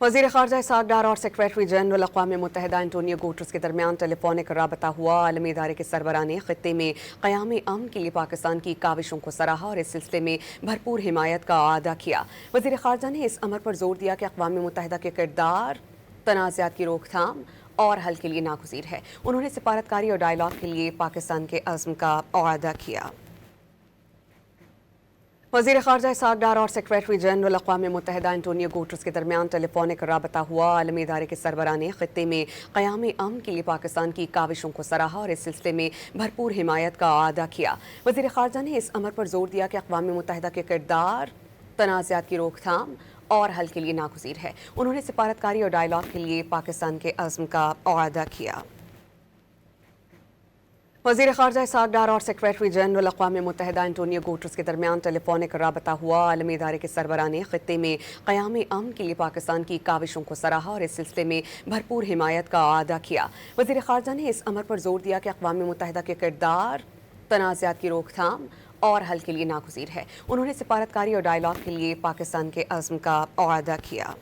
वज़ीर ख़ारजा इसहाक़ डार और secretary general अक़वाम मुत्तहिदा Antonio Guterres के दरमियान टेलीफोनिक राबता हुआ। आलमी इदारे के सरबराह ने ख़ित्ते में क़याम अमन के लिए पाकिस्तान की काविशों को सराहा और इस सिलसिले में भरपूर हिमायत का अदा किया। वज़ीर ख़ारजा ने इस अमर पर जोर दिया कि अक़वाम मुत्तहिदा के किरदार तनाज़ात की रोकथाम और हल के लिए नागुज़ीर है। उन्होंने सिफारतकारी और डायलॉग के लिए पाकिस्तान के अज़्म का अदा किया। वज़ीर ख़ारजा इसहाक़ डार और सेक्रेटरी जनरल अक़वाम मुत्तहिदा एंटोनियो गुटेरेस के दरमियान टेलीफोनिक राबता हुआ। आलमी इदारे के सरबराह ने ख़ित्ते में क़याम अमन के लिए पाकिस्तान की काविशों को सराहा और इस सिलसिले में भरपूर हिमायत का अदा किया। वज़ीर ख़ारजा ने इस अमर पर जोर दिया कि अक़वाम मुत्तहिदा के किरदार तनाज़ात की रोकथाम और हल के लिए नागुज़ीर है। उन्होंने सिफारतकारी और डायलॉग के लिए पाकिस्तान के अज़्म का अदा किया। वज़ीर ख़ारजा इसहाक़ डार और सेक्रेटरी जनरल अक़वाम मुत्तहिदा एंटोनियो गुटेरेस के दरमियान टेलीफोनिक राबता हुआ। आलमी इदारे के सरबराह ने ख़ित्ते में क़याम अमन के लिए पाकिस्तान की काविशों को सराहा और इस सिलसिले में भरपूर हिमायत का अदा किया। वज़ीर ख़ारजा ने इस अमर पर जोर दिया कि अक़वाम मुत्तहिदा के किरदार तनाज़ात की रोकथाम और हल के लिए नागुज़ीर है। उन्होंने सिफारतकारी और डायलॉग के लिए पाकिस्तान के अज़्म का अदा किया।